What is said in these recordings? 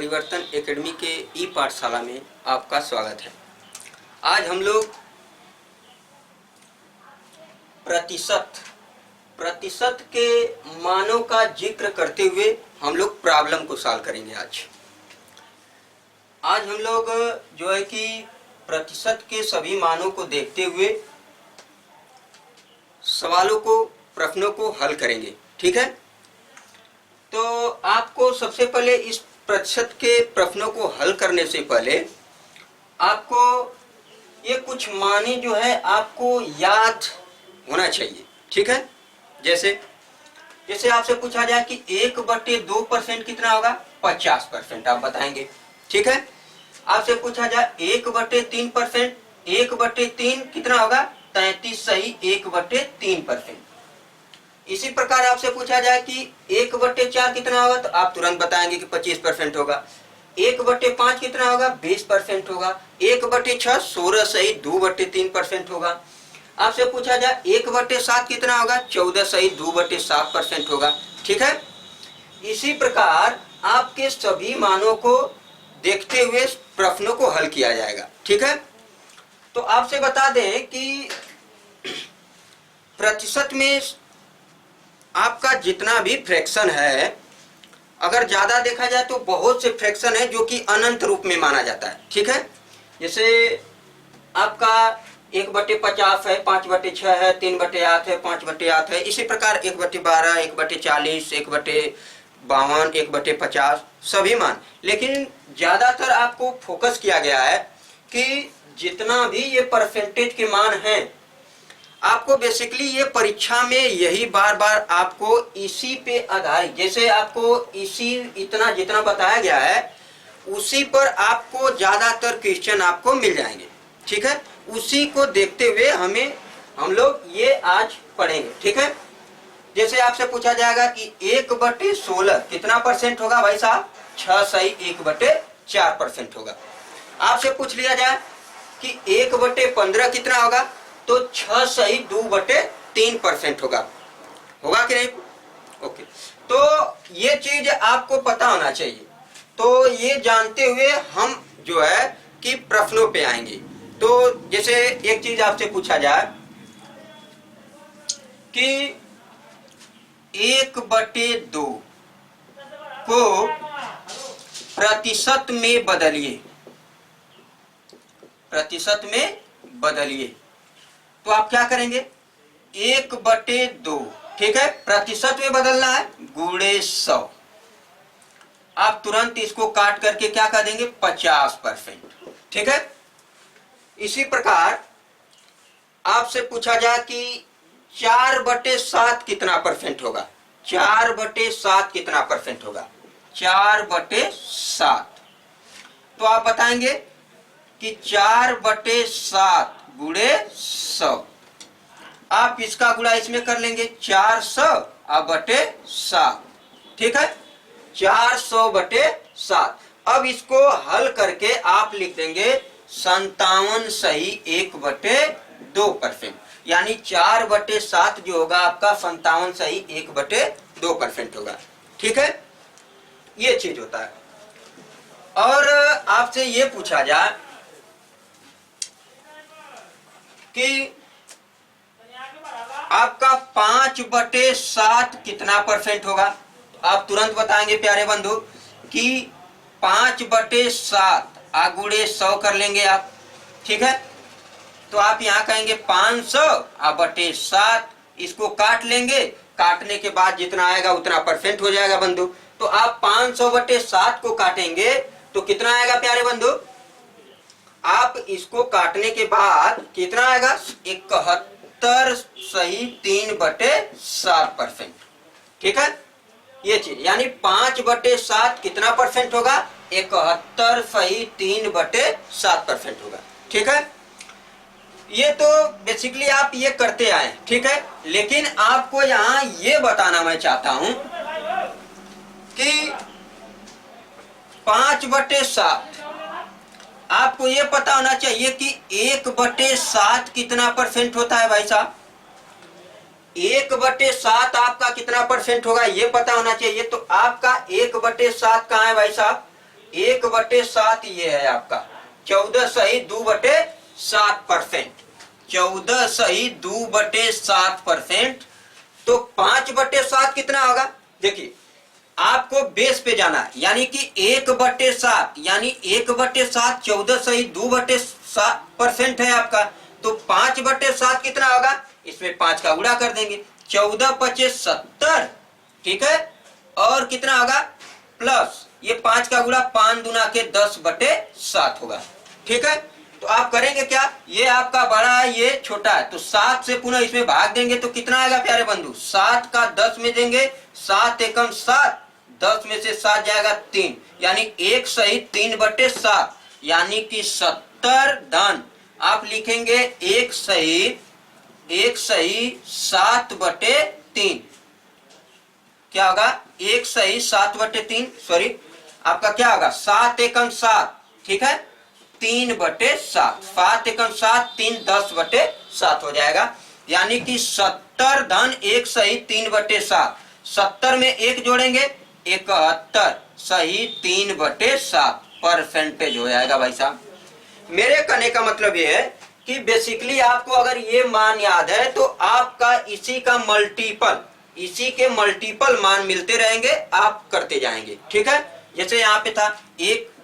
परिवर्तन एकेडमी के ई पाठशाला में आपका स्वागत है। आज हम लोग प्रतिशत के मानों का जिक्र करते हुए हम लोग प्रॉब्लम को सॉल्व करेंगे। आज हम लोग जो है कि प्रतिशत के सभी मानों को देखते हुए सवालों को, प्रश्नों को हल करेंगे। ठीक है, तो आपको सबसे पहले इस प्रतिशत के प्रश्नों को हल करने से पहले आपको ये कुछ माने जो है आपको याद होना चाहिए। ठीक है, जैसे आपसे पूछा जाए कि 1/2% कितना होगा, 50% आप बताएंगे। ठीक है, आपसे पूछा जाए 1/3%, 1/3 कितना होगा, 33 सही 1/3%। इसी प्रकार आपसे पूछा जाए कि 1/4 कितना होगा, तो आप तुरंत बताएंगे कि 25% होगा। 1/5 कितना होगा, 20% होगा। 1/6 16 सही 2/3% होगा। आपसे पूछा जाए 1/7 कितना होगा, 14 सही 2/7% होगा। ठीक है, इसी प्रकार आपके सभी मानों को देखते हुए प्रश्नों को हल किया जाएगा। ठीक है, तो आपसे बता दें कि प्रतिशत में आपका जितना भी फ्रैक्शन है, अगर ज्यादा देखा जाए तो बहुत से फ्रैक्शन है जो कि अनंत रूप में माना जाता है। ठीक है, जैसे आपका 1/50 है, 5/6 है, 3/8 है, 5/8 है। इसी प्रकार 1/12, 1/40, 1/52, 1/50 सभी मान। लेकिन ज्यादातर आपको फोकस किया गया है कि जितना भी ये परसेंटेज के मान हैं, आपको बेसिकली ये परीक्षा में यही बार बार आपको इसी पे आधारित, जैसे आपको इसी इतना जितना बताया गया है उसी पर आपको ज्यादातर क्वेश्चन आपको मिल जाएंगे। ठीक है, उसी को देखते हुए हम लोग ये आज पढ़ेंगे। ठीक है, जैसे आपसे पूछा जाएगा कि 1/16 कितना परसेंट होगा भाई साहब, 6 सही 1/4% होगा। आपसे पूछ लिया जाए कि 1/15 कितना होगा, तो 6 सही 2/3% होगा कि नहीं। ओके, तो ये चीज आपको पता होना चाहिए। तो ये जानते हुए हम जो है कि प्रश्नों पे आएंगे। तो जैसे एक चीज आपसे पूछा जाए कि 1/2 को प्रतिशत में बदलिए, तो आप क्या करेंगे, 1/2, ठीक है, प्रतिशत में बदलना है, गुणे 100। आप तुरंत इसको काट करके क्या कर देंगे, 50%। ठीक है, इसी प्रकार आपसे पूछा जाए कि 4/7 कितना परसेंट होगा, 4/7 कितना परसेंट होगा, 4/7। तो आप बताएंगे कि 4/7 गुणे 100। आप इसका गुणा इसमें कर लेंगे, 400/7। ठीक है, 400/7। अब इसको हल करके आप लिख देंगे 57 सही 1/2%, यानी 4/7 जो होगा आपका 57 सही 1/2% होगा। ठीक है, ये चीज होता है। और आपसे ये पूछा जाए कि आपका 5/7 कितना परसेंट होगा, आप तुरंत बताएंगे प्यारे बंधु कि 5/7 गुणे 100 कर लेंगे आप। ठीक है, तो आप यहाँ कहेंगे 500/7, इसको काट लेंगे, काटने के बाद जितना आएगा उतना परसेंट हो जाएगा बंधु। तो आप 500/7 को काटेंगे तो कितना आएगा प्यारे बंधु, आप इसको काटने के बाद कितना आएगा, 71 सही 3/7%। ठीक है, ये चीज यानी 5/7 कितना परसेंट होगा, 71 सही 3/7% होगा। ठीक है, ये तो बेसिकली आप ये करते आए। ठीक है, लेकिन आपको यहाँ ये बताना मैं चाहता हूं कि 5/7 आपको ये पता होना चाहिए कि 1/7 कितना परसेंट होता है भाई साहब। 1/7 आपका कितना परसेंट होगा ये पता होना चाहिए। तो आपका 1/7 कहाँ है भाई साहब, 1/7 ये है आपका 14 सही 2/7%। 14 सही 2/7%। तो 5/7 कितना होगा? देखिए आपको बेस पे जाना है, यानी कि 1/7, यानी 1/7 14 सही 2/7% है आपका। तो 5/7 कितना होगा? इसमें 5 का गुणा कर देंगे, 14×5 = 70, ठीक है। और कितना होगा? प्लस ये 5 का गुणा 5 दूना के 10/7 होगा, ठीक है। तो आप करेंगे क्या? ये आपका बड़ा है, ये छोटा है, तो 7 से पुनः इसमें भाग देंगे तो कितना आएगा प्यारे बंधु? 7 का 10 में देंगे, 7 एकम 7, 10 में से 7 जाएगा 3, यानी 1 सही 3/7, यानी कि 70 धन आप लिखेंगे 1 सही 7/3। क्या होगा? 1 सही 7/3, सॉरी आपका क्या होगा? 7 एकम 7, ठीक है, 3/7, 7 एकम 7, 3 10/7 हो जाएगा, यानी कि 70 धन 1 सही 3/7। 70 में 1 जोड़ेंगे 71 सही 3/7 परसेंटेज हो जाएगा भाई साहब। मेरे कहने का मतलब ये है कि बेसिकली आपको अगर ये मान याद है तो आपका इसी का मल्टीपल, इसी के मल्टीपल मान मिलते रहेंगे, आप करते जाएंगे, ठीक है। जैसे यहाँ पे था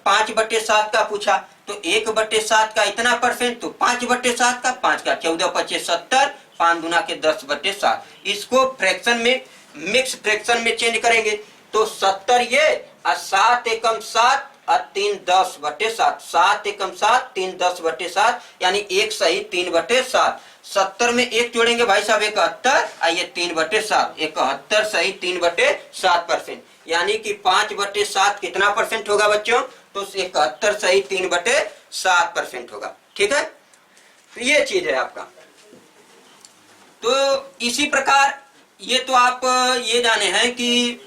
5/7 का पूछा, तो 1/7 का इतना परसेंट, तो 5/7 का, 5 का 14×5 = 70, 5 दूना के 10/7। इसको फ्रैक्शन में, मिक्स फ्रैक्शन में चेंज करेंगे तो 70 ये और 7 एकम 7 और 3 10/7, 7 एकम 7, 3 10/7, यानी 1 सही 3/7। 70 में 1 जोड़ेंगे भाई साहब 71, आइए 3/7, 71 सही 3/7%, यानी कि 5/7 कितना परसेंट होगा बच्चों? तो 71 सही 3/7% होगा, ठीक है। तो ये चीज है आपका। तो इसी प्रकार ये तो आप ये जाने हैं कि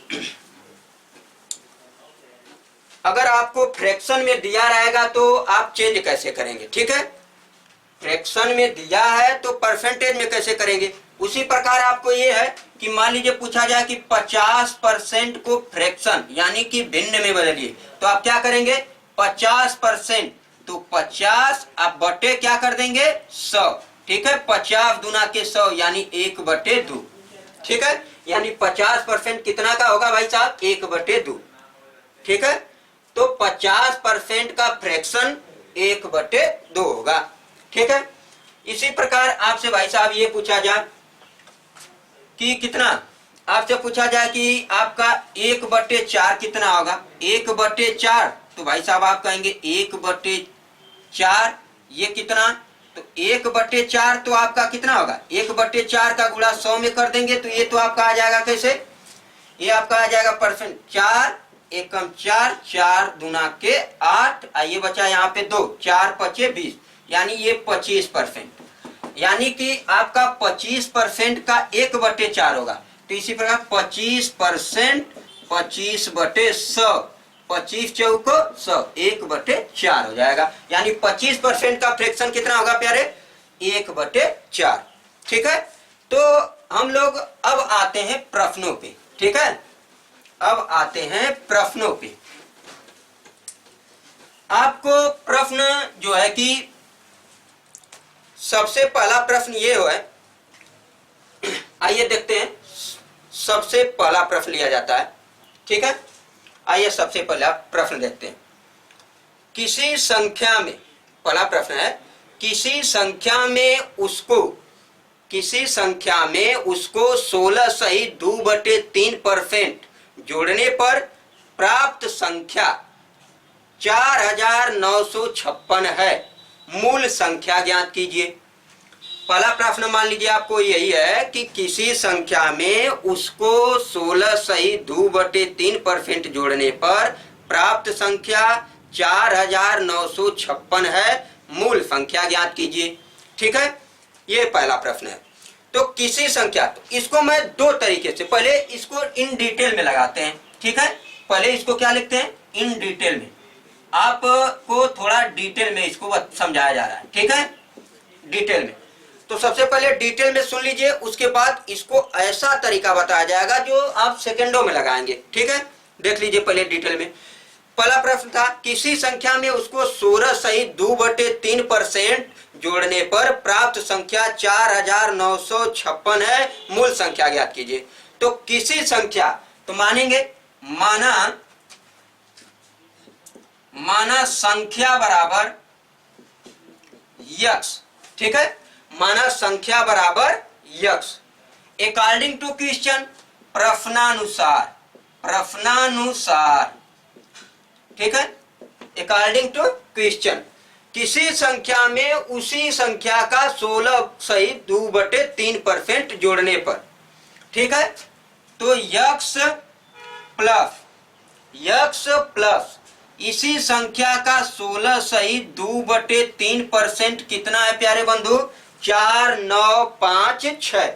अगर आपको फ्रैक्शन में दिया रहेगा तो आप चेंज कैसे करेंगे, ठीक है। फ्रैक्शन में दिया है तो परसेंटेज में कैसे करेंगे। उसी प्रकार आपको ये है कि मान लीजिए पूछा जाए कि 50% को फ्रैक्शन यानी कि भिन्न में बदलिए, तो आप क्या करेंगे? 50%, तो 50 आप बटे क्या कर देंगे? 100, ठीक है। 50 दूना के 100 यानी 1/2, ठीक है। यानी 50% कितना का होगा भाई साहब? 1/2, ठीक है। तो 50% का फ्रैक्शन 1/2 होगा, ठीक है। इसी प्रकार आपसे भाई साहब ये पूछा जाए कि कितना, आपसे पूछा जाए कि आपका 1/4 कितना होगा? 1/4, तो भाई साहब आप कहेंगे 1/4 ये कितना? तो 1/4 तो आपका कितना होगा? 1/4 का गुणा 100 में कर देंगे तो ये तो आपका आ जाएगा कैसे? ये आपका आ जाएगा परसेंट, 4 एकम 4, 4 दूना के 8, ये बचा यहाँ पे 2, 4×5 = 20, यानी ये 25%, यानी कि आपका 25% का 1/4 होगा। तो इसी प्रकार 25%, 25/100, 25 चौको 100, 1/4 हो जाएगा, यानी 25% का फ्रैक्शन कितना होगा प्यारे? 1/4, ठीक है। तो हम लोग अब आते हैं प्रश्नों पे, ठीक है। अब आते हैं प्रश्नों पे। आपको प्रश्न जो है कि सबसे पहला प्रश्न ये है, आइए देखते हैं। सबसे पहला प्रश्न लिया जाता है, ठीक है। आइए सबसे पहला प्रश्न देखते हैं। किसी संख्या में, पहला प्रश्न है, किसी संख्या में उसको 16 सही 2/3% जोड़ने पर प्राप्त संख्या 4956 है, मूल संख्या ज्ञात कीजिए। पहला प्रश्न मान लीजिए आपको यही है कि किसी संख्या में उसको 16 सही 2/3% जोड़ने पर प्राप्त संख्या 4956 है, मूल संख्या ज्ञात कीजिए, ठीक है। ये पहला प्रश्न है। तो किसी संख्या, तो इसको मैं दो तरीके से, पहले इसको इन डिटेल में लगाते हैं, ठीक है। पहले इसको क्या लिखते हैं? इन डिटेल में। आपको थोड़ा डिटेल में इसको समझाया जा रहा है, ठीक है, डिटेल में। तो सबसे पहले डिटेल में सुन लीजिए, उसके बाद इसको ऐसा तरीका बताया जाएगा जो आप सेकंडों में लगाएंगे, ठीक है। देख लीजिए पहले डिटेल में। पहला प्रश्न था किसी संख्या में उसको 16 सहित 2/3% जोड़ने पर प्राप्त संख्या 4956 है, मूल संख्या ज्ञात कीजिए। तो किसी संख्या, तो मानेंगे माना संख्या बराबर यक्स, ठीक है, माना संख्या बराबर यक्स अकॉर्डिंग टू क्वेश्चन, प्रश्नानुसार, ठीक है, अकॉर्डिंग टू क्वेश्चन किसी संख्या में उसी संख्या का 16 सहित 2/3% जोड़ने पर, ठीक है, तो यक्स प्लस इसी संख्या का 16 सहित 2/3% कितना है प्यारे बंधु? 4956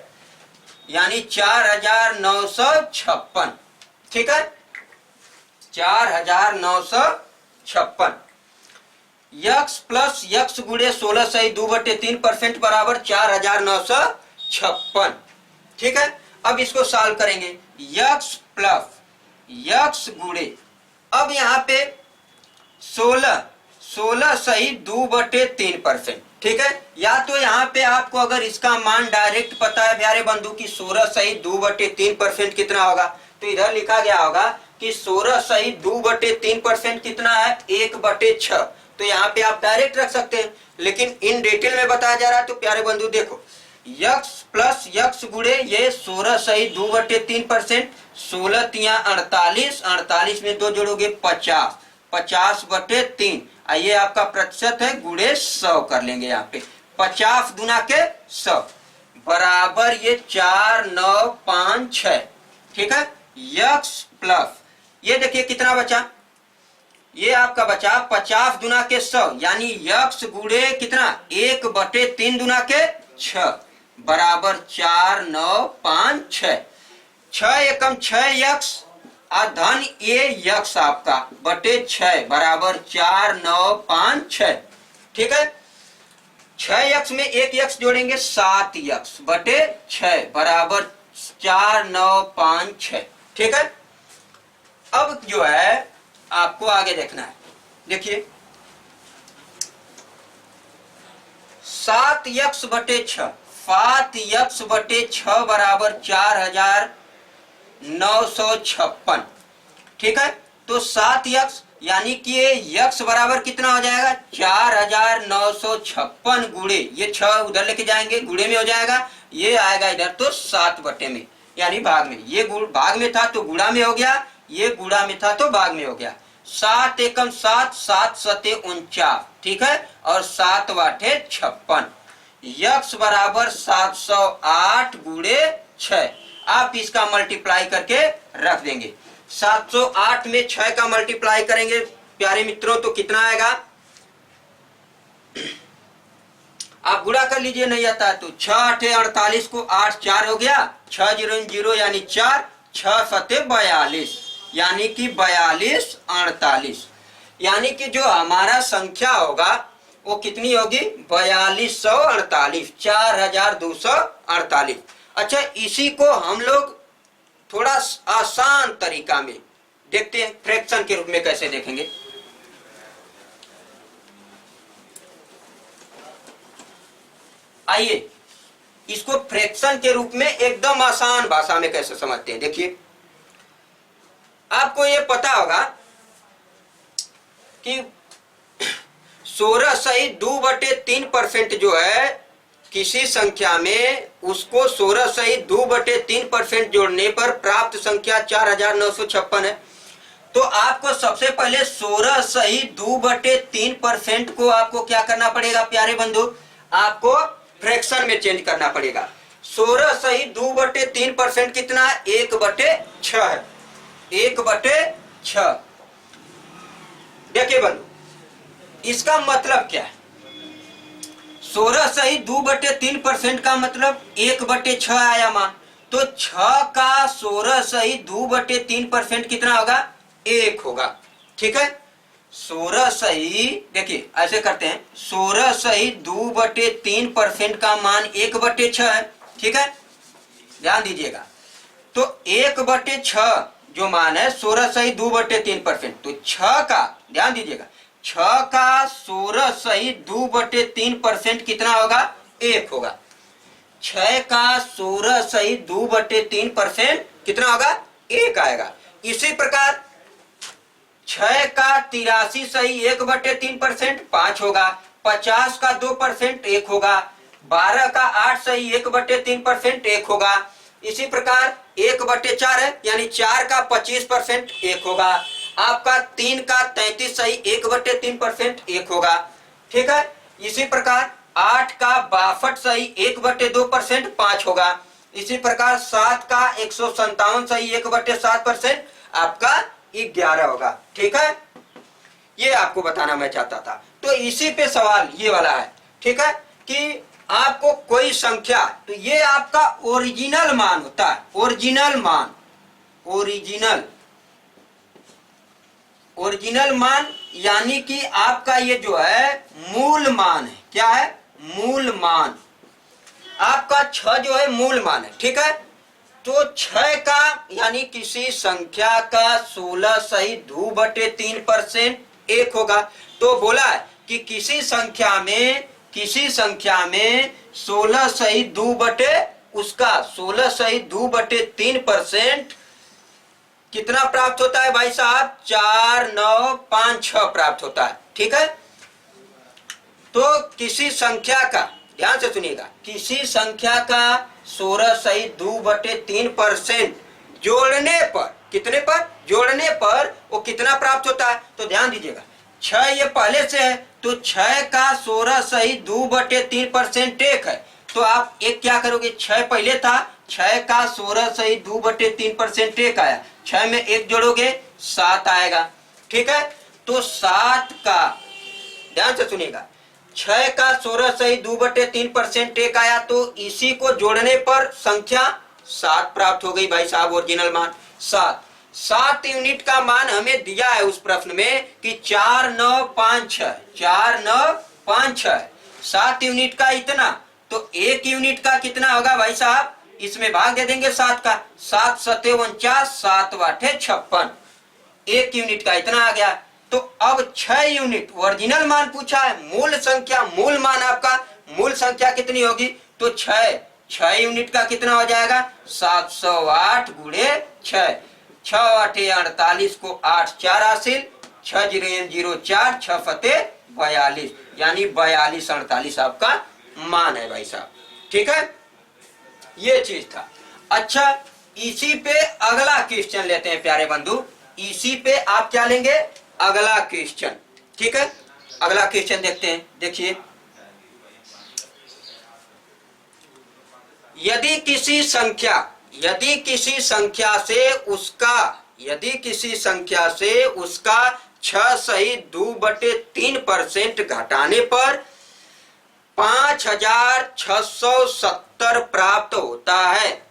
यानी 4956, ठीक है, 4956। यक्स प्लस यक्स गुणे 16 सहित 2/3% बराबर 4956, ठीक है। अब इसको सॉल्व करेंगे, यक्स प्लस यक्स गुणे, अब यहाँ पे 16 सहित 2/3%, ठीक है। या तो यहाँ पे आपको अगर इसका मान डायरेक्ट पता है प्यारे बंधु की 16 सहित 2/3% कितना होगा, तो इधर लिखा गया होगा कि 16 सहित 2/3% कितना है? 1/6। तो यहाँ पे आप डायरेक्ट रख सकते हैं, लेकिन इन डिटेल में बताया जा रहा है। तो प्यारे बंधु देखो, यक्स प्लस यक्स गुणे ये 16 सहित 2/3%, 16 तिया 48, 48 में 2 जोड़ोगे 50, 50/3, ये आपका प्रतिशत है, गुणे 100 कर लेंगे यहाँ पे, 50 दुना के 100 बराबर ये 4956, ठीक है। यक्स प्लस ये देखिए कितना बचा, ये आपका बचा 50 दुना के 100 यानी यक्स गुणे कितना 1/3 दुना के 6 बराबर 4956, 6 एकम 6 यक्स धन ये यक्स आपका बटे 6 बराबर 4956, ठीक है। 6 यक्स में 1 यक्स जोड़ेंगे 7 यक्स बटे 6 बराबर 4956, ठीक है। अब जो है आपको आगे देखना है, देखिए 7 यक्स बटे 6, 7 यक्स बटे 6 बराबर 4956, ठीक है। तो 7 यक्स यानी कि ये यक्स बराबर कितना हो जाएगा 4956 गुणे ये 6 उधर लेके जाएंगे गुणे में हो जाएगा, ये आएगा इधर तो 7 बटे में यानी भाग में, ये भाग में था तो गुणा में हो गया, ये गुणा में था तो भाग में हो गया। 7 एकम 7, 7 सते 49, ठीक है, और 7 वाटे 56, यक्स बराबर 708 गुणे 6। आप इसका मल्टीप्लाई करके रख देंगे, 708 में 6 का मल्टीप्लाई करेंगे प्यारे मित्रों तो कितना आएगा, आप गुणा कर लीजिए, नहीं आता है तो 6 8 48 को 8 4 हो गया, 6 0 0 यानी 4, 6 सते 42 यानी कि 42 48, यानी कि जो हमारा संख्या होगा वो कितनी होगी 4248, 4248। अच्छा, इसी को हम लोग थोड़ा आसान तरीका में देखते हैं, फ्रैक्शन के रूप में कैसे देखेंगे। आइए इसको फ्रैक्शन के रूप में एकदम आसान भाषा में कैसे समझते हैं। देखिए आपको ये पता होगा कि 16 सहित 2/3% जो है किसी संख्या में उसको 16 सहित 2/3% जोड़ने पर प्राप्त संख्या 4956 है। तो आपको सबसे पहले 16 सहित 2/3% को आपको क्या करना पड़ेगा प्यारे बंधु, आपको फ्रैक्शन में चेंज करना पड़ेगा। 16 सहित 2/3% कितना है 1/6 है, 1/6। देखिए बंधु इसका मतलब क्या है, 16 सहित 2/3% का मतलब 1/6 आया मान, तो 6 का 16 सहित 2/3% कितना होगा 1 होगा, ठीक है। 16 सहित देखिए ऐसे करते हैं, 16 सहित 2/3% का मान 1/6 है, ठीक है, ध्यान दीजिएगा। तो 1/6 जो मान है 16/2/3%, तो 6 का ध्यान दीजिएगा, 6 का 16/2/3% कितना होगा? 1 होगा। 6 का 16/2/3% कितना होगा? 1 आएगा। इसी प्रकार 6 का 83/1/3% 5 होगा। 50 का 2% 1 होगा। 12 का 8/1/3% 1 होगा। इसी प्रकार 1/4 है, यानी 4 का 25% 1 होगा। आपका 3 का 33/1/3% 1 होगा। ठीक है। इसी प्रकार 8 का 62/1/2% 5 होगा। इसी प्रकार 7 का 157/1/7% आपका 11 होगा। ठीक है, ये आपको बताना मैं चाहता था। तो इसी पे सवाल ये वाला है। ठीक है, कि आपको कोई संख्या, तो ये आपका ओरिजिनल मान होता है। ओरिजिनल मान, ओरिजिनल मान यानी कि आपका ये जो है मूल मान है। क्या है? मूल मान। आपका 6 जो है मूल मान है। ठीक है, तो 6 का यानी किसी संख्या का 16/2/3% 1 होगा। तो बोला है कि किसी संख्या में 16/2/3% कितना प्राप्त होता है भाई साहब? 4956 प्राप्त होता है। ठीक है, तो किसी संख्या का, ध्यान से सुनिएगा, किसी संख्या का 16/2/3% जोड़ने पर, कितने पर? जोड़ने पर वो कितना प्राप्त होता है? तो ध्यान दीजिएगा, 6 ये पहले से है, तो 6 का 16/2/3% 1 है। तो आप एक क्या करोगे? 6 पहले था, 6 का 16/2/3% 1 आया, 6 में 1 जोड़ोगे 7 आएगा। ठीक है, तो 7 का, ध्यान से सुनिएगा, 6 का 16/2/3% 1 आया, तो इसी को जोड़ने पर संख्या 7 प्राप्त हो गई भाई साहब। ओरिजिनल मान 7 यूनिट का मान हमें दिया है उस प्रश्न में कि 4956 7 यूनिट का इतना, तो 1 यूनिट का कितना होगा भाई साहब? इसमें भाग दे देंगे 7 का, 7 7 49, 7 8 56, 1 यूनिट का इतना आ गया। तो अब 6 यूनिट ओरिजिनल मान पूछा है, मूल संख्या, मूल मान आपका, मूल संख्या कितनी होगी? तो 6 यूनिट का कितना हो जाएगा? 708 गुणे 6, 6 8 48 को 8 4 हासिल, 6 0 4, 6 फते 42, यानी 42 48 आपका मान है भाई साहब। ठीक है, ये चीज था। अच्छा, इसी पे अगला क्वेश्चन लेते हैं प्यारे बंधु। इसी पे आप क्या लेंगे? अगला क्वेश्चन। ठीक है, अगला क्वेश्चन देखते हैं। देखिए, यदि किसी संख्या से उसका 6/2/3% घटाने पर 5670 प्राप्त होता है।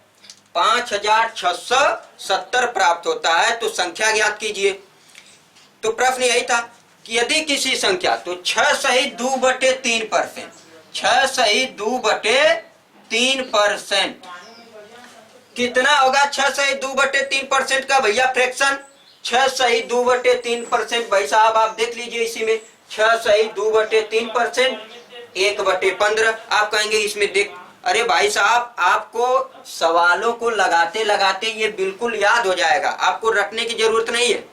5670 प्राप्त होता है, तो संख्या ज्ञात कीजिए। तो प्रश्न यही था कि यदि किसी संख्या, तो 6/2/3%, 6/2/3% कितना होगा? 6/2/3% का भैया फ्रैक्शन, 6/2/3% भाई साहब आप देख लीजिए इसी में, 6/2/3% 1/15। आप कहेंगे इसमें देख, अरे भाई साहब आपको सवालों को लगाते लगाते ये बिल्कुल याद हो जाएगा, आपको रटने की जरूरत नहीं है।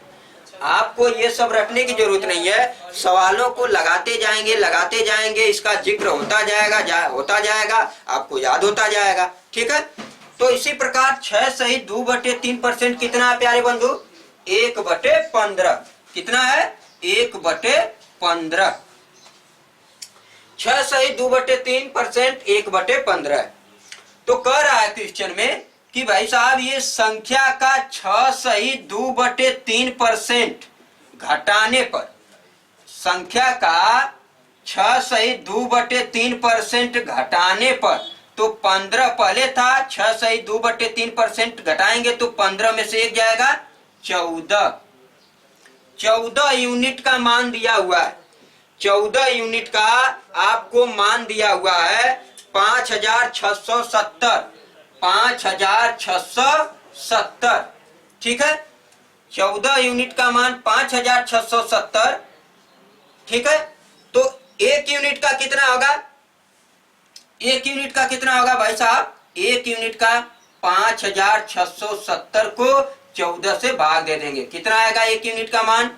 आपको ये सब रटने की जरूरत नहीं है, सवालों को लगाते जाएंगे, इसका जिक्र होता जाएगा, आपको याद होता जाएगा। ठीक है, तो इसी प्रकार 6/2/3% कितना है प्यारे बंधु? 1/15। कितना है? 1/15। 6/2/3% 1/15 है। तो कह रहा है क्वेश्चन में कि भाई साहब ये संख्या का 6/2/3% घटाने पर, संख्या का 6/2/3% घटाने पर, तो 15 पहले था, 6/2/3% घटाएंगे तो 15 में से 1 जाएगा 14 यूनिट का मान दिया हुआ है। 14 यूनिट का आपको मान दिया हुआ है 5670। 5670। ठीक है, 14 यूनिट का मान 5670, ठीक है। तो एक यूनिट का कितना होगा, एक यूनिट का कितना होगा भाई साहब, एक यूनिट का 5670 को 14 से भाग दे देंगे, कितना आएगा एक यूनिट का मान,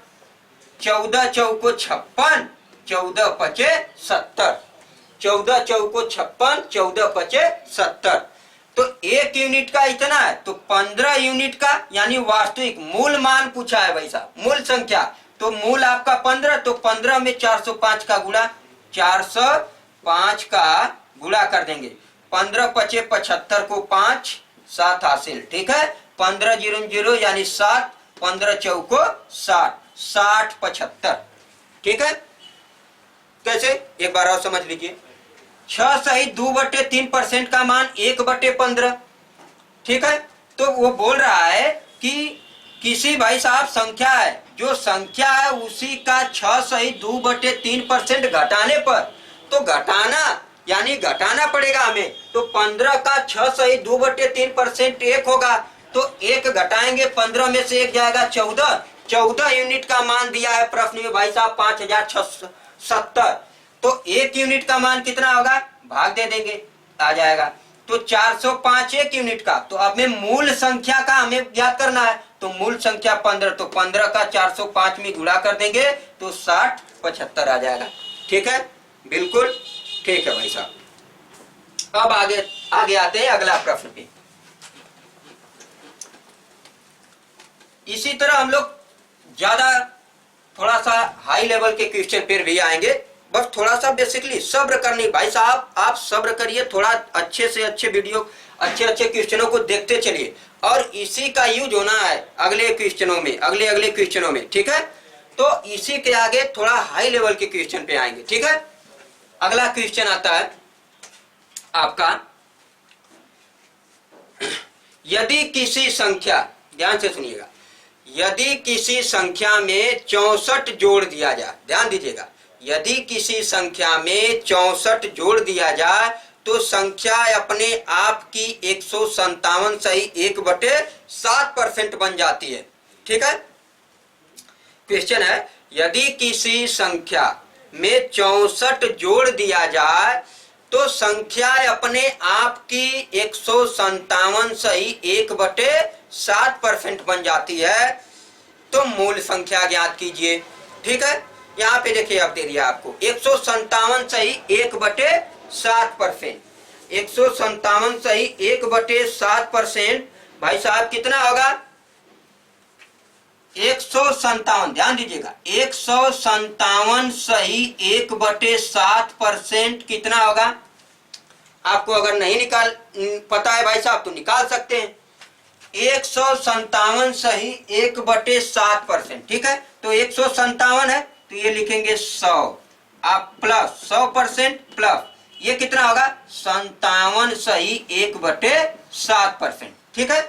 14 चौको 56, 14 पचे 70, 14 चौको 56, 14 पचे 70। तो एक यूनिट का इतना है, तो 15 यूनिट का यानी वास्तविक मूल मान पूछा है भाई साहब, मूल संख्या। तो मूल आपका 15, तो 15 में 405 का गुणा, 405 का गुणा कर देंगे, 15 पचे 75 को 5, 7 हासिल, ठीक है। 15 जीरो जीरो यानी 7, 15 चौको 60, 60 75, ठीक है। कैसे, एक बार और समझ लीजिए। 6 सहित 2/3% का मान 1/15, ठीक है। तो वो बोल रहा है कि किसी भाई साहब संख्या है, जो संख्या है उसी का 6 सहित 2/3% घटाने पर, तो घटाना यानी घटाना पड़ेगा हमें, तो 15 का 6 सहित 2/3% 1 होगा, तो 1 घटाएंगे, 15 में से 1 जाएगा 14, 14 यूनिट का मान दिया है प्रश्न में भाई साहब 5670। तो एक यूनिट का मान कितना होगा, भाग दे देंगे, आ जाएगा। तो 405 एक यूनिट का, तो अब में मूल संख्या का हमें ज्ञात करना है, तो मूल संख्या 15, तो 15 का 405 में गुणा कर देंगे तो 60 75 आ जाएगा, ठीक है, बिल्कुल ठीक है भाई साहब। अब आगे आते हैं अगला प्रश्न पे। इसी तरह हम लोग ज्यादा थोड़ा सा हाई लेवल के क्वेश्चन पर भी आएंगे, बस थोड़ा सा बेसिकली सब्र करनी भाई साहब, आप सब्र करिए, थोड़ा अच्छे से अच्छे वीडियो, अच्छे अच्छे क्वेश्चनों को देखते चलिए, और इसी का यूज होना है अगले क्वेश्चनों में, अगले क्वेश्चनों में, ठीक है। तो इसी के आगे थोड़ा हाई लेवल के क्वेश्चन पे आएंगे, ठीक है। अगला क्वेश्चन आता है आपका, यदि किसी संख्या, ध्यान से सुनिएगा, यदि किसी संख्या में 64 जोड़ दिया जाए, ध्यान दीजिएगा, यदि किसी संख्या में 64 जोड़ दिया जाए तो संख्या अपने आप की 157 सही 1/7% बन जाती है, ठीक है। क्वेश्चन है, यदि किसी संख्या में 64 जोड़ दिया जाए तो संख्या अपने आप की 157 सही 1/7% बन जाती है, तो मूल संख्या ज्ञात कीजिए, ठीक है। यहाँ पे देखिए, अब दे दिया आपको 157 सही 1/7%, 157 सही 1/7% भाई साहब कितना होगा, 157, ध्यान दीजिएगा, 157 सही 1/7% कितना होगा। आपको अगर नहीं पता है भाई साहब तो निकाल सकते हैं, 157 सही 1/7%, ठीक है। तो 157 है तो ये लिखेंगे 100, आप प्लस 100% प्लस ये कितना होगा, 57 सही 1/7%, ठीक है।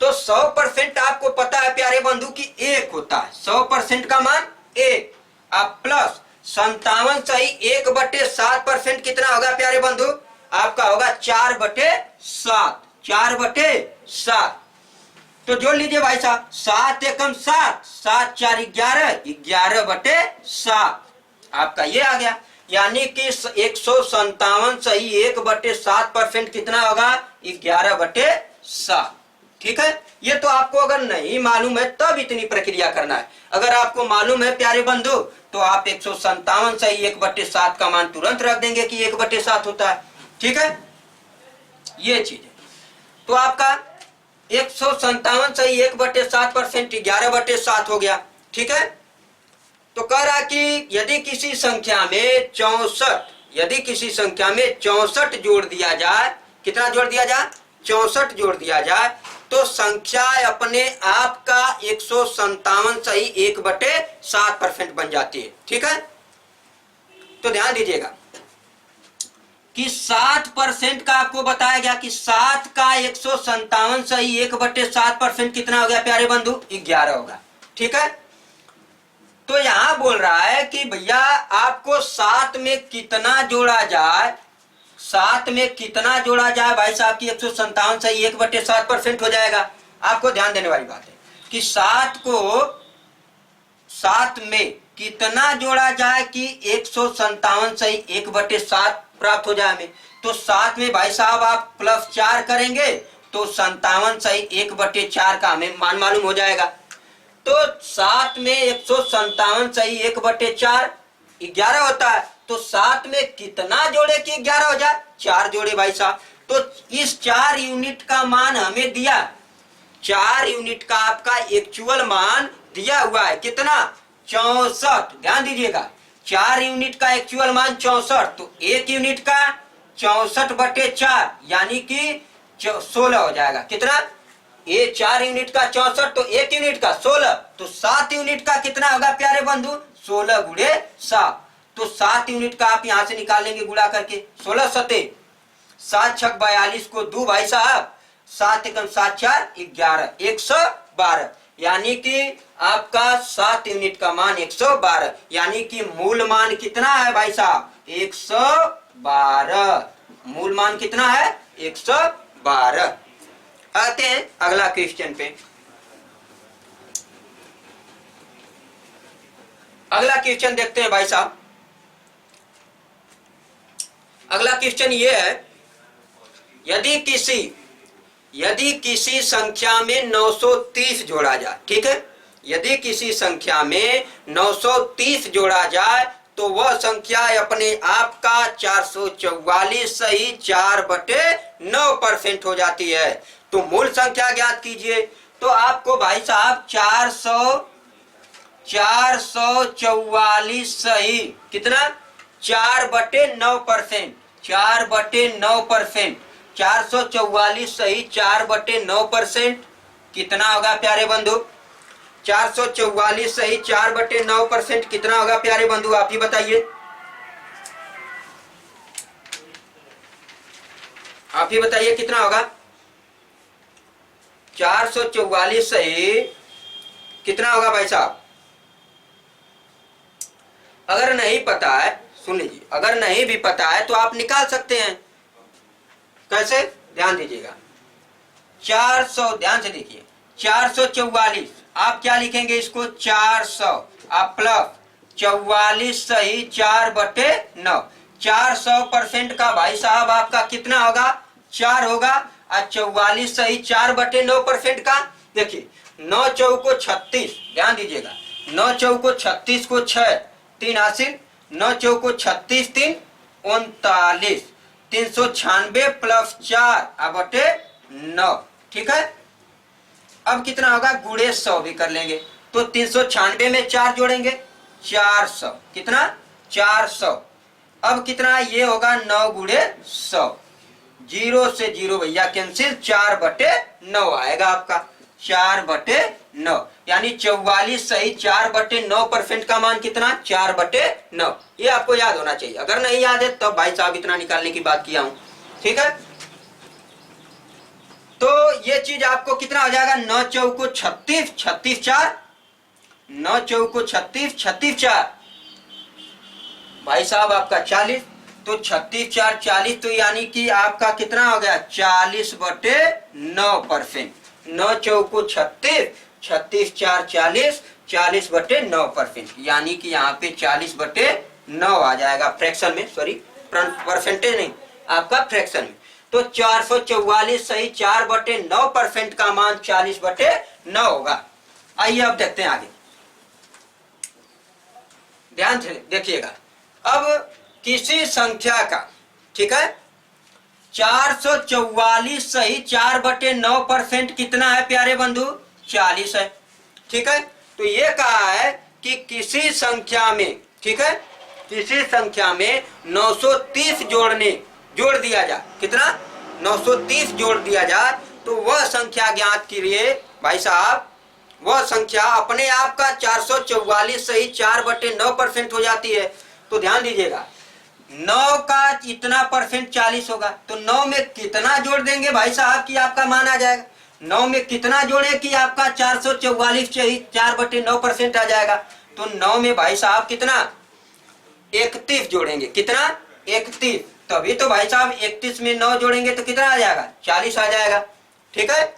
तो 100% आपको पता है प्यारे बंधु की 1 होता है, 100% का मान 1, आप प्लस 57 सही 1/7% कितना होगा प्यारे बंधु, आपका होगा 4/7, 4/7। तो जोड़ लीजिए भाई साहब, 7 एकम 7, 7 4 11, 11/7 आपका ये आ गया, यानी कि 157 सही 1/7% कितना होगा, 11/7, ठीक है। ये तो आपको अगर नहीं मालूम है तब इतनी प्रक्रिया करना है, अगर आपको मालूम है प्यारे बंधु तो आप 157 सही 1/7 का मान तुरंत रख देंगे कि 1/7 होता है, ठीक है, ये चीज है। तो आपका 157 सही 1/7% 11/7 हो गया, ठीक है। तो कह रहा कि यदि किसी संख्या में 64, यदि किसी संख्या में 64 जोड़ दिया जाए, कितना जोड़ दिया जाए, 64 जोड़ दिया जाए तो संख्या अपने आप का 157 सही 1/7% बन जाती है, ठीक है। तो ध्यान दीजिएगा कि 7% का आपको बताया गया कि 7 का 157 सही 1/7% कितना हो गया प्यारे बंधु, 11 होगा, ठीक है। तो यहां बोल रहा है कि भैया आपको 7 में कितना जोड़ा जाए, 7 में कितना जोड़ा जाए भाई साहब की 157 सही 1/7% हो जाएगा। आपको ध्यान देने वाली बात है कि 7 में कितना जोड़ा जाए कि 157 सही 1/7 प्राप्त हो जाए हमें। तो 7 में भाई साहब आप +4 करेंगे तो 57 सही 1/4 का हमें मान मालूम हो जाएगा। तो 7 में 157 सही 1/4 11 होता है। तो 7 में कितना जोड़े कि 11 हो जाए? 4 जोड़े भाई साहब। तो इस 4 यूनिट का मान हमें दिया, 4 यूनिट का आपका एक्चुअल मान दिया हुआ है कितना? 64। ध्यान दीजिएगा, 4 यूनिट का एक्चुअल मान 64, तो 1 यूनिट का 64/4 यानी कि 16 हो जाएगा। कितना? ये 4 यूनिट का 64 तो 1 यूनिट का 16, तो 7 यूनिट का कितना होगा प्यारे बंधु? 16 गुणे 7। तो 7 यूनिट का आप यहां से निकाल लेंगे गुणा करके। 16 सते 7 छक 42 को दो भाई साहब, 7 एकम 7 4 11 112, यानी कि आपका 7 यूनिट का मान 112, यानी कि मूल मान कितना है भाई साहब? 112। मूल मान कितना है? 112। आते हैं अगला क्वेश्चन पे। अगला क्वेश्चन देखते हैं भाई साहब। अगला क्वेश्चन ये है, यदि किसी संख्या में 930 जोड़ा जाए, ठीक है, यदि किसी संख्या में 930 जोड़ा जाए तो वह संख्या अपने आप का 444 सही 4/9% हो जाती है। तो मूल संख्या ज्ञात कीजिए। तो आपको भाई साहब 444 सही कितना? 4/9%, 4/9%, 444 सही 4/9% कितना होगा प्यारे बंधु? 444 सही 4/9% कितना होगा प्यारे बंधु? आप ही बताइए, आप ही बताइए कितना होगा? 444 सही कितना होगा भाई साहब? अगर नहीं पता है, सुन लीजिए, अगर नहीं भी पता है तो आप निकाल सकते हैं। कैसे? ध्यान दीजिएगा। 400, ध्यान से देखिए, 444 आप क्या लिखेंगे इसको? 400 आप प्लस 44 सही 4/9, 400% का भाई साहब आपका कितना होगा? 4 होगा। और 44 सही 4/9% का, देखिए 9 चौको 36, ध्यान दीजिएगा, 9 चौको 36 को 6 3 हासिल, 9 चौको 36 3 39, 396 + 4/9, ठीक है। अब कितना होगा? गुणे 100 भी कर लेंगे। तो 396 में 4 जोड़ेंगे 400, कितना? 400। अब कितना ये होगा? 9 गुणे 100, 0 से 0 भैया कैंसिल, 4/9 आएगा आपका, 4/9, यानी 44 सही 4/9% का मान कितना? 4/9। ये आपको याद होना चाहिए। अगर नहीं याद है तो भाई साहब इतना निकालने की बात किया हूं, ठीक है। तो ये चीज आपको कितना हो जाएगा? 9 चौको 36, 36 4, 9 चौको 36, 36 4 भाई साहब आपका 40, तो 36 4 40, तो यानी कि आपका कितना हो गया? 40/9%। 9 चौको 36, 36 4 40, 40/9%, यानी कि यहाँ पे 40/9 आ जाएगा फ्रैक्शन में, सॉरी परसेंटेज नहीं, आपका फ्रैक्शन में। तो 444 सही 4/9% का मान 40/9 होगा। आइए अब देखते हैं आगे, ध्यान से देखिएगा। अब किसी संख्या का, ठीक है, 444 सही 4/9% कितना है प्यारे बंधु? 40 है, ठीक है। तो ये कहा है कि किसी संख्या में, ठीक है, किसी संख्या में 930 जोड़ दिया जाए, कितना? 930 जोड़ दिया जाए तो वह संख्या ज्ञात कीजिए भाई साहब। वह संख्या अपने आप का 444 सही 4/9% हो जाती है। तो ध्यान दीजिएगा, 9 का इतना परसेंट 40 होगा, तो 9 में कितना जोड़ देंगे भाई साहब कि आपका मान आ जाएगा? 9 में कितना जोड़े कि आपका 444 सही 4/9% आ जाएगा? तो 9 में भाई साहब कितना? 31 जोड़ेंगे, कितना? 31, तभी तो भाई साहब 31 में 9 जोड़ेंगे तो कितना आ जाएगा? 40 आ जाएगा, ठीक है।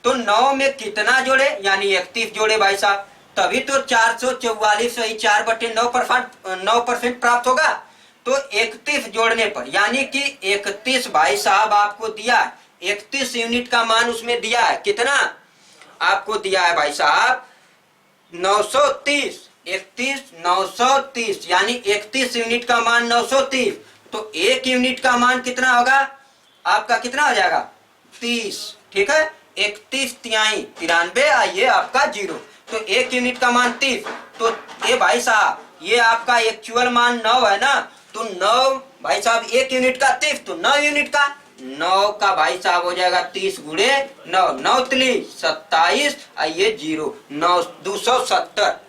तो 9 में कितना जोड़े, यानी 31 जोड़े भाई साहब, तभी तो 444 सही 4/9% प्राप्त होगा। तो 31 जोड़ने पर, यानी कि 31 भाई साहब आपको दिया है, 31 यूनिट का मान उसमें दिया है। कितना आपको दिया है भाई साहब? 930। 31 930, यानी 31 यूनिट का मान 930। तो 1 यूनिट का मान कितना होगा आपका? कितना हो जाएगा? 30। ठीक है, 31 तिहाई 93, आइए आपका 0। तो 1 यूनिट का मान 30। तो ये भाई साहब ये आपका एक्चुअल मान 9 है ना, तो 9 भाई साहब 1 यूनिट का 30, तो 9 यूनिट का 9 का भाई साहब हो जाएगा 30 गुणे 9, 9 तिली 27, आइए 0, 9 270।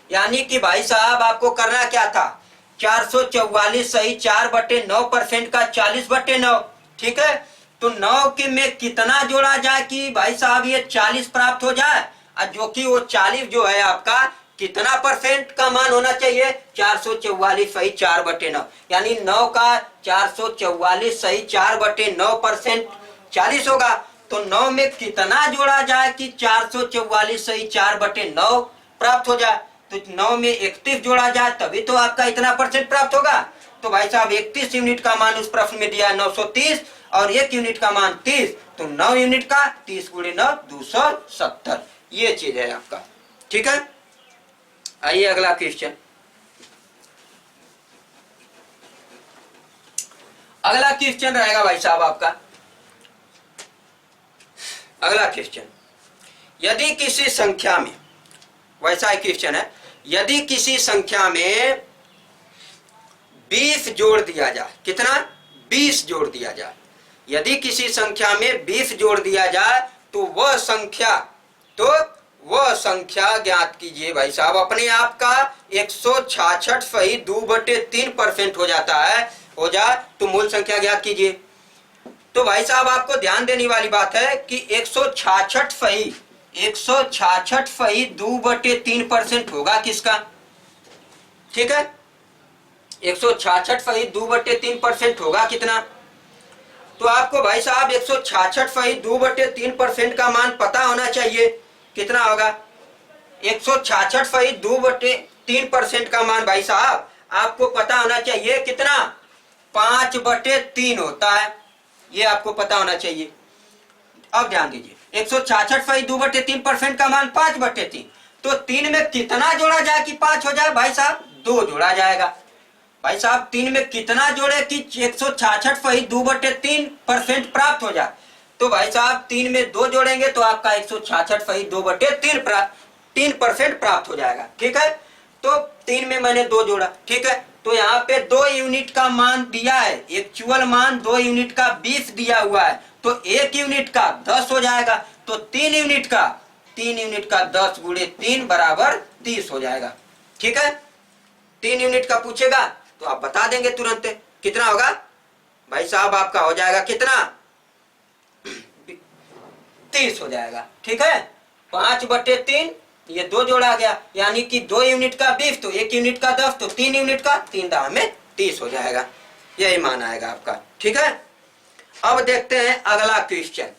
यानी कि भाई साहब आपको करना क्या था? 444 सही 4/9% का 40/9। ठीक है, तो 9 के में कितना जोड़ा जाए कि भाई साहब ये 40 प्राप्त हो जाए, और जो कि वो 40 जो है आपका कितना परसेंट का मान होना चाहिए? 444 सही 4/9, यानी 9 का 444 सही 4/9% 40 होगा। तो 9 में कितना जोड़ा जाए कि 444 सही 4/9 प्राप्त हो जाए? तो 9 में 31 जोड़ा जाए तभी तो आपका इतना परसेंट प्राप्त होगा। तो भाई साहब 31 यूनिट का मान उस प्रश्न में दिया है 930, और 1 यूनिट का मान 30, तो 9 यूनिट का 30 गुणे 9 270। ये चीज है आपका। ठीक है, आइए अगला क्वेश्चन। अगला क्वेश्चन रहेगा भाई साहब आपका, अगला क्वेश्चन, यदि किसी संख्या में, वैसा क्वेश्चन है, यदि किसी संख्या में 20 जोड़ दिया जाए, कितना? 20 जोड़ दिया जाए। यदि किसी संख्या में 20 जोड़ दिया जाए तो वह संख्या ज्ञात कीजिए। भाई साहब अपने आप का 166.2/3% हो जाता है, हो जाए तो मूल संख्या ज्ञात कीजिए। तो भाई साहब आपको ध्यान देने वाली बात है कि 166.2/3% होगा किसका? ठीक है, 166.2/3% होगा कितना? तो आपको भाई साहब 166.2/3% का मान पता होना चाहिए। कितना होगा? 166.2/3% का मान भाई साहब आपको पता होना चाहिए कितना? 5/3 होता है, ये आपको पता होना चाहिए। अब ध्यान दीजिए, 166.2/3% का मान 5/3, तो 3 में कितना जोड़ा जाए कि 5 हो जाए? भाई साहब 2 जोड़ा जाएगा। भाई साहब 3 में कितना जोड़े कि 166.2/3% प्राप्त हो जाए? तो भाई साहब 3 में 2 जोड़ेंगे तो आपका 166.2/3% प्राप्त हो जाएगा। ठीक है, तो 3 में मैंने 2 जोड़ा। ठीक है, तो यहाँ पे 2 यूनिट का मान दिया है, एक्चुअल मान 2 यूनिट का 20 दिया हुआ है, तो 1 यूनिट का 10 हो जाएगा। तो 3 यूनिट का 10 गुणे 3 बराबर 30 हो जाएगा। ठीक है, 3 यूनिट का पूछेगा तो आप बता देंगे तुरंत कितना होगा। भाई साहब आपका हो जाएगा कितना? 30 हो जाएगा। ठीक है, 5/3, ये 2 जोड़ा गया, यानी कि 2 यूनिट का 20, तो 1 यूनिट का 10, तो 3 यूनिट का 3 दाम में 30 हो जाएगा। यही मान आएगा आपका। ठीक है, अब देखते हैं अगला क्वेश्चन।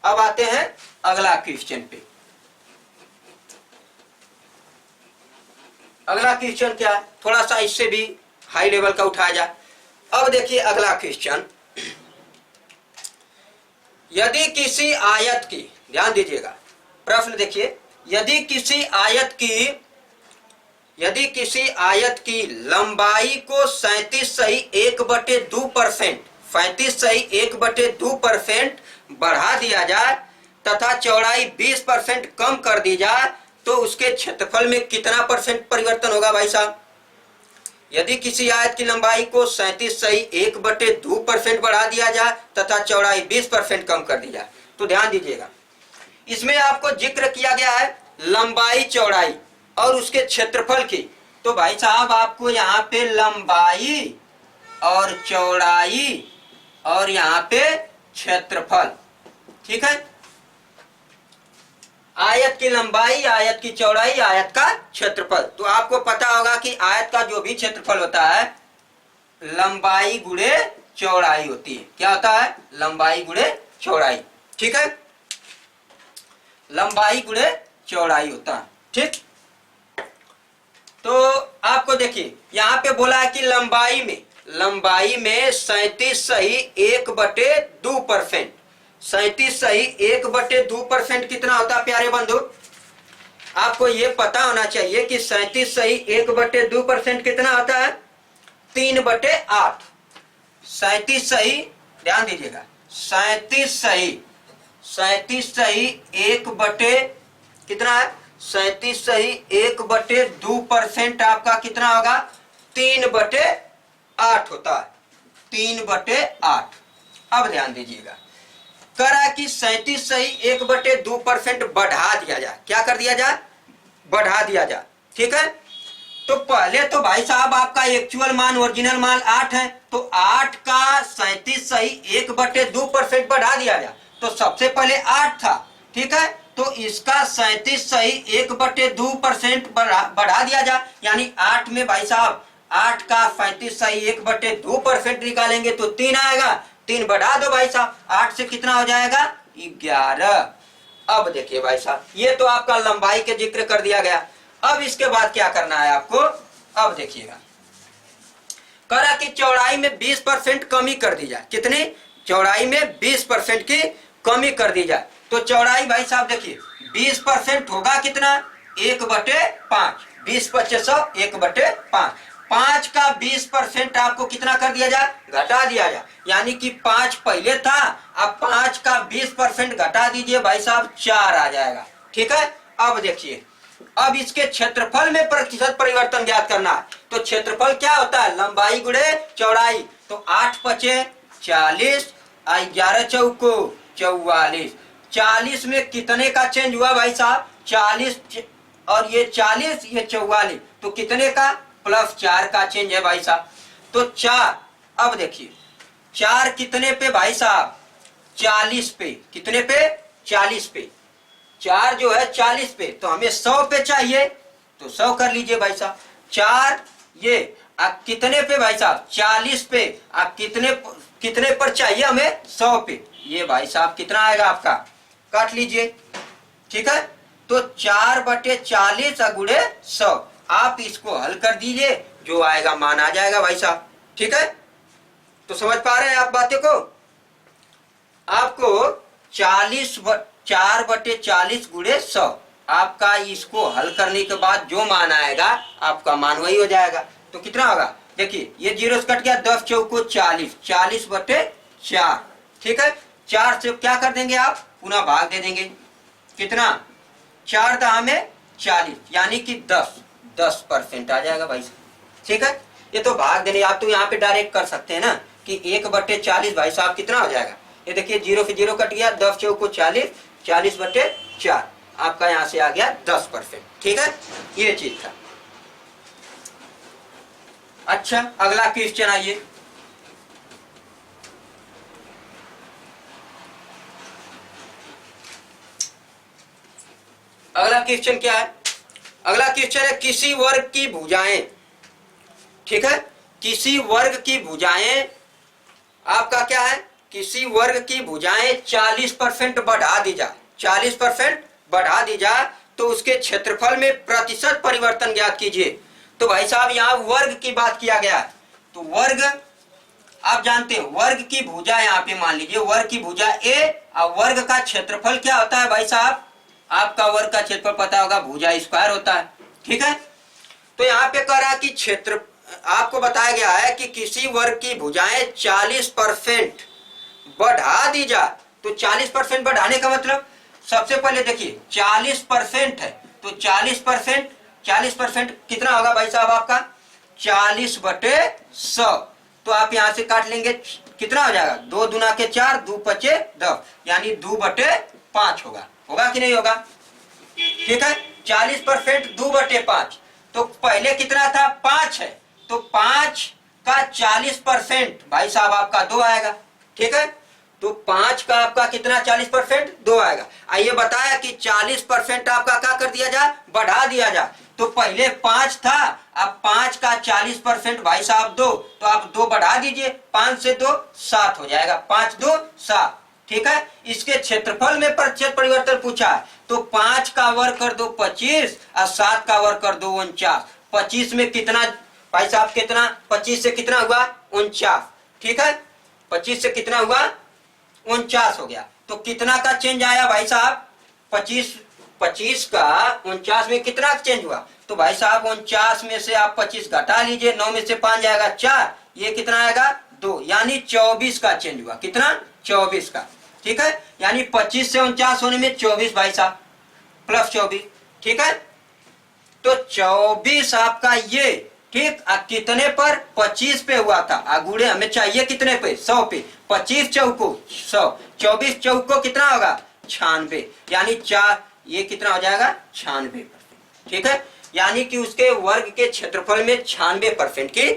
अब आते हैं अगला क्वेश्चन पे। अगला क्वेश्चन क्या है, थोड़ा सा इससे भी हाई लेवल का उठाया जाए। अब देखिए अगला क्वेश्चन, यदि किसी आयत की, ध्यान दीजिएगा प्रश्न देखिए, यदि किसी आयत की लंबाई को 37 सही 1/2%, 37 सही 1/2% बढ़ा दिया जाए तथा चौड़ाई 20% कम कर दी जाए तो उसके क्षेत्रफल में कितना परसेंट परिवर्तन होगा? भाई साहब यदि किसी आयत की लंबाई को 37 सही 1/2% बढ़ा दिया जाए तथा चौड़ाई 20% कम कर दी जाए, तो ध्यान दीजिएगा इसमें आपको जिक्र किया गया है लंबाई चौड़ाई और उसके क्षेत्रफल की। तो भाई साहब आपको यहाँ पे लंबाई और चौड़ाई और यहाँ पे क्षेत्रफल, ठीक है, आयत की लंबाई, आयत की चौड़ाई, आयत का क्षेत्रफल। तो आपको पता होगा कि आयत का जो भी क्षेत्रफल होता है लंबाई गुणे चौड़ाई होती है। क्या होता है? लंबाई गुणे चौड़ाई। ठीक है, लंबाई गुणे चौड़ाई होता है। ठीक, तो आपको देखिए यहाँ पे बोला है कि लंबाई में 37 सही 1/2%। 37 सही 1/2% कितना होता है प्यारे बंधु? आपको ये पता होना चाहिए कि 37 सही 1/2% कितना होता है? 3/8। 37 सही, ध्यान दीजिएगा, 37 सही 1 कितना है? 37 सही 1/2% आपका कितना होगा? 3/8 होता है। 3/8। अब ध्यान दीजिएगा, कह रहा है कि 37 सही 1/2% बढ़ा दिया जाए। क्या कर दिया जाए? बढ़ा दिया जाए। ठीक है, तो पहले तो भाई साहब आपका एक्चुअल मान, ओरिजिनल मान 8 है, तो 8 का 37 सही 1/2% बढ़ा दिया जाए। तो सबसे पहले 8 था, ठीक है, तो इसका 37 सही 1/2% बढ़ा दिया जाए, यानी 8 में भाई साहब 8 का 37 सही 1/2% निकालेंगे तो 3 आएगा। 3 बढ़ा दो भाई साहब, 8 से कितना हो जाएगा? 11। अब देखिए भाई साहब, ये तो आपका लंबाई के जिक्र कर दिया गया। अब इसके बाद क्या करना है आपको? अब देखिएगा, करा कि चौड़ाई में 20% कमी कर दी जाए। कितनी? चौड़ाई में 20% की कमी कर दी जाए। तो चौड़ाई भाई साहब देखिए 20% होगा कितना? 1/5। 20/100 1/5। 5 का 20% आपको कितना कर दिया जाए? घटा दिया जाए, यानी कि 5 पहले था, अब 5 का 20% घटा दीजिए भाई साहब, 4 आ जाएगा। ठीक है, अब देखिए, अब इसके क्षेत्रफल में प्रतिशत परिवर्तन ज्ञात करना है। तो क्षेत्रफल क्या होता है? लंबाई गुणे चौड़ाई। तो 8 पचे 40, 11 चौको 44। 40 में कितने का चेंज हुआ भाई साहब? 40, और ये 40, ये 44, तो कितने का? +4 का चेंज है भाई साहब। तो 4, अब देखिए 4 कितने पे भाई साहब? 40 पे। कितने पे? 40 पे। 4 जो है 40 पे, तो हमें 100 पे चाहिए, तो 100 कर लीजिए भाई साहब। 4 ये कितने पे भाई साहब? 40 पे। आप कितने पर चाहिए हमें? 100 पे। ये भाई साहब कितना आएगा आपका? काट लीजिए। ठीक है, तो 4/40 गुणे 100। आप इसको हल कर दीजिए, जो आएगा मान आ जाएगा भाई साहब। ठीक है, तो समझ पा रहे हैं आप बातें को? आपको 4/40 गुणे 100, आपका इसको हल करने के बाद जो मान आएगा आपका मान वही हो जाएगा। तो कितना होगा? देखिए ये 0 से कट गया, 10 चौको 40, 40/4। ठीक है, 4 से क्या कर देंगे आप? पुनः भाग दे देंगे। कितना? 4 दहा में 40, यानी कि 10% आ जाएगा भाई साहब। ठीक है, ये तो भाग देने, आप तो यहाँ पे डायरेक्ट कर सकते हैं ना कि 1/40 भाई साहब कितना हो जाएगा? ये देखिए 0 से 0 कट गया, 10 चौको 40, 40/4 आपका यहाँ से आ गया 10%। ठीक है, ये चीज था। अच्छा, अगला क्वेश्चन आइए। अगला क्वेश्चन क्या है? अगला क्वेश्चन है किसी वर्ग की भुजाएं। ठीक है, किसी वर्ग की भुजाएं आपका क्या है? किसी वर्ग की भुजाएं 40% बढ़ा दी जाए, 40% बढ़ा दी जाए, तो उसके क्षेत्रफल में प्रतिशत परिवर्तन ज्ञात कीजिए। तो भाई साहब यहाँ वर्ग की बात किया गया है, तो वर्ग आप जानते हैं, वर्ग की भुजा यहाँ पे मान लीजिए, वर्ग की भुजा ए, और वर्ग का क्षेत्रफल क्या होता है भाई साहब? आपका वर्ग का क्षेत्रफल पता होगा, भुजा स्क्वायर होता है। ठीक है, तो यहाँ पे कह रहा है कि क्षेत्र, आपको बताया गया है कि किसी वर्ग की भुजाएं 40% बढ़ा दी जाए। तो 40% बढ़ाने का मतलब, सबसे पहले देखिए 40% है, तो 40% कितना होगा भाई साहब आपका? 40/100। तो आप यहां से काट लेंगे, कितना हो जाएगा? 2 दूना के 4, 2 पचे 10, यानी 2/5 होगा। होगा कि नहीं होगा? ठीक है, 40% 2/5, तो पहले कितना था? 5 है, तो 5 का 40% भाई साहब आपका 2 आएगा। ठीक है, तो 5 का आपका कितना? 40% 2 आएगा। आइए बताया कि 40% आपका क्या कर दिया जाए? बढ़ा दिया जाए। तो पहले 5 था, अब 5 का 40% भाई साहब 2, तो आप 2 बढ़ा दीजिए, 5 से 2 7 हो जाएगा, 5 2 7। ठीक है। इसके क्षेत्रफल में प्रतिशत परिवर्तन पूछा है तो 5 का वर्ग कर दो 25 और 7 का वर्ग कर दो 49। 25 में कितना भाई साहब, कितना 25 से कितना हुआ 49, ठीक है। 25 से कितना हुआ 49 हो गया। तो कितना का चेंज आया भाई साहब, 25 का 49 में कितना चेंज हुआ, तो भाई साहब 49 में से आप 25 घटा लीजिए, 9 में से 5 जाएगा 4, ये कितना आएगा 2, यानी 24 का चेंज हुआ। कितना 24 का, ठीक है। यानी 25 से 49 होने में 24 भाई साहब प्लस 24, ठीक है। तो 24 आपका ये, ठीक। कितने पर 25 पे हुआ था, गुड़े हमें चाहिए कितने पे 100 पे, 25 चौको 100, 24 चौको कितना होगा 96, यानी 4, ये कितना हो जाएगा 96%, ठीक है। यानी कि उसके वर्ग के क्षेत्रफल में 96% की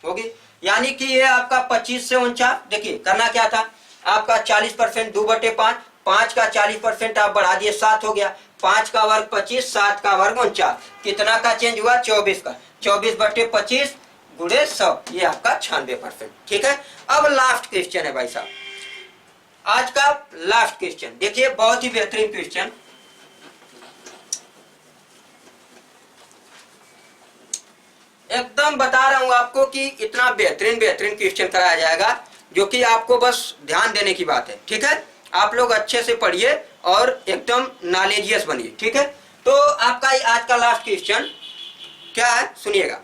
होगी। यानी कि ये आपका 25 से 49, देखिए करना क्या था आपका 40%, 2/5, 5 का 40% आप बढ़ा दिए 7 हो गया, 5 का वर्ग 25, 7 का वर्ग 49, कितना का चेंज हुआ 24 का, 24/25 गुणे 100, ये आपका 96%, ठीक है। अब लास्ट क्वेश्चन है भाई साहब, आज का लास्ट क्वेश्चन देखिए, बहुत ही बेहतरीन क्वेश्चन। एकदम बता रहा हूं आपको कि इतना बेहतरीन क्वेश्चन कराया जाएगा, जो कि आपको बस ध्यान देने की बात है, ठीक है। आप लोग अच्छे से पढ़िए और एकदम नॉलेजियस बनिए, ठीक है। तो आपका आज का लास्ट क्वेश्चन क्या है सुनिएगा,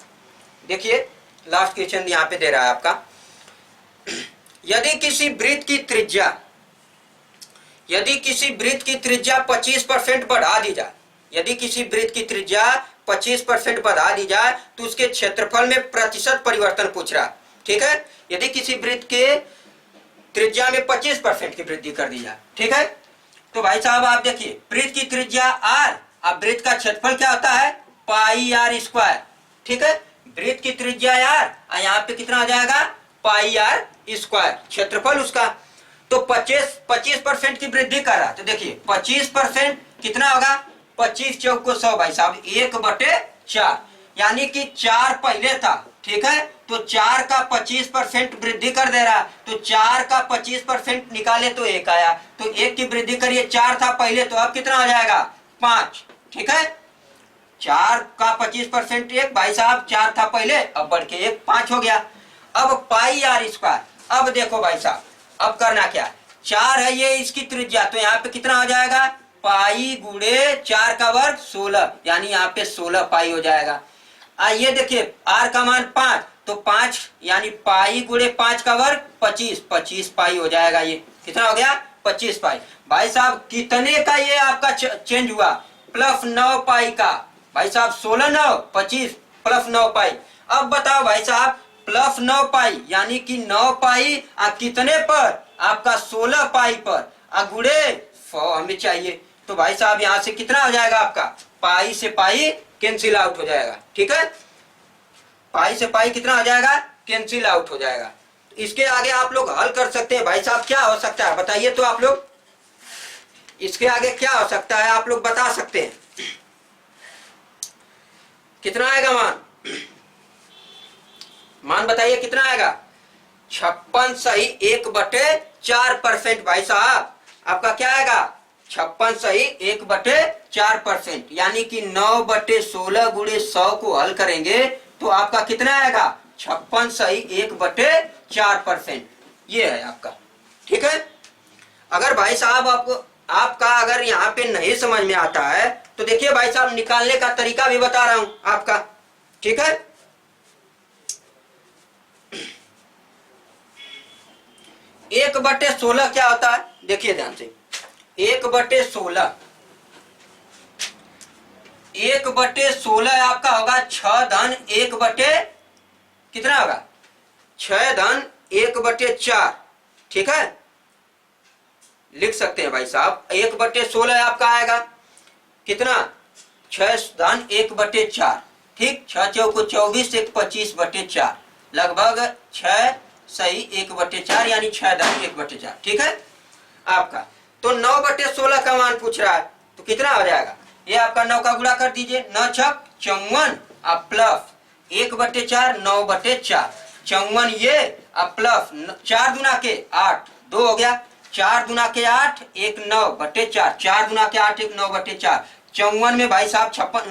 देखिए लास्ट क्वेश्चन यहाँ पे दे रहा है आपका, यदि किसी वृत्त की त्रिज्या 25% बढ़ा दी जाए, यदि किसी वृत्त की त्रिज्या 25% बढ़ा दी जाए तो उसके क्षेत्रफल में प्रतिशत परिवर्तन पूछ रहा है, ठीक है। यदि किसी वृत्त के त्रिज्या में 25% की वृद्धि कर दी जाए, ठीक है। तो भाई साहब आप देखिए, वृत्त की त्रिज्या r, अब वृत्त का क्षेत्रफल क्या होता है पाई r स्क्वायर, ठीक है। वृत्त की त्रिज्या r, यहाँ पे कितना आ जाएगा पाई r स्क्वायर, क्षेत्रफल उसका। तो 25% की वृद्धि कर रहा है, तो देखिए 25% कितना होगा, 25 चौको 100 भाई साहब 1/4, यानी कि 4 पहले था, ठीक है। तो 4 का 25% वृद्धि कर दे रहा, तो 4 का 25% निकाले तो 1 आया, तो 1 की वृद्धि करिए, 4 था पहले, तो अब कितना हो जाएगा 5, ठीक है। 4 का 25% 1 भाई साहब, 4 था पहले, अब बढ़ के 1 5 हो गया। अब पाई r स्क्वायर, अब देखो भाई साहब, अब करना क्या, 4 है ये इसकी त्रिज्या, तो यहाँ पे कितना हो जाएगा पाई गुणे 4 का वर्ग 16, यानी यहाँ पे 16 पाई हो जाएगा। ये देखिए r का मान 5, तो 5 यानी पाई गुणे 5 का वर्ग 25 पाई हो जाएगा, ये कितना हो गया 25 पाई। भाई साहब कितने का ये आपका चेंज हुआ, प्लस 9 पाई का, भाई साहब 16 9 25 प्लस 9 पाई। अब बताओ भाई साहब प्लस 9 पाई यानी कि 9 पाई कितने पर आपका 16 पाई पर, गुणे 100 हमें चाहिए, तो भाई साहब यहाँ से कितना हो जाएगा आपका, पाई से पाई कैंसिल आउट हो जाएगा, ठीक है। पाई से पाई कितना हो जाएगा कैंसिल आउट हो जाएगा। इसके आगे आप लोग हल कर सकते हैं भाई साहब, क्या हो सकता है बताइए, तो आप लोग इसके आगे क्या हो सकता है आप लोग बता सकते हैं, कितना आएगा मान बताइए कितना आएगा, 56 सही 1/4% भाई साहब, आपका क्या आएगा 56 सही 1/4%, यानी कि 9/16 गुणे 100 को हल करेंगे तो आपका कितना आएगा 56 सही 1/4%, ये है आपका, ठीक है। अगर भाई साहब आपका अगर यहाँ पे नहीं समझ में आता है तो देखिए भाई साहब निकालने का तरीका भी बता रहा हूं आपका, ठीक है। 1/16 क्या होता है, देखिए ध्यान से, 1/16 आपका होगा 6 धन 1/, कितना होगा 6 धन 1/4, ठीक है। लिख सकते हैं भाई साहब 1/16 आपका आएगा कितना 6 धन 1/4, ठीक। 6 चौको 24 1 25/4, लगभग 6 सही 1/4 यानी 6 धन 1/4, ठीक है आपका। तो 9/16 का मान पूछ रहा है, तो कितना हो जाएगा, ये आपका 9 का गुणा कर दीजिए, 9 छक 54 अब प्लस 1/4 9/4 54, ये अब प्लस 4 दूना के 8 2 हो गया, 4 दूना के 8 1 9 बटे 4, 4 दूना के 8 1 9 बटे 4, 54 में भाई साहब 56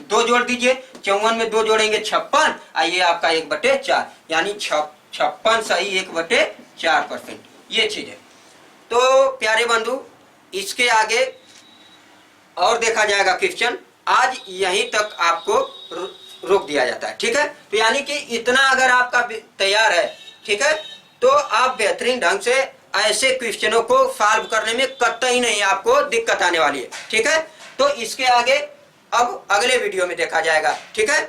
दो जोड़ दीजिए, 54 में 2 जोड़ेंगे 56, ये आपका 1 बटे 4, यानी 56 सही 1 बटे 4%। ये चीज है। तो प्यारे बंधु, इसके आगे और देखा जाएगा क्वेश्चन, आज यहीं तक आपको रोक दिया जाता है, ठीक है। तो यानी कि इतना अगर आपका तैयार है, ठीक है, तो आप बेहतरीन ढंग से ऐसे क्वेश्चनों को सॉल्व करने में कतई नहीं आपको दिक्कत आने वाली है, ठीक है। तो इसके आगे अब अगले वीडियो में देखा जाएगा, ठीक है।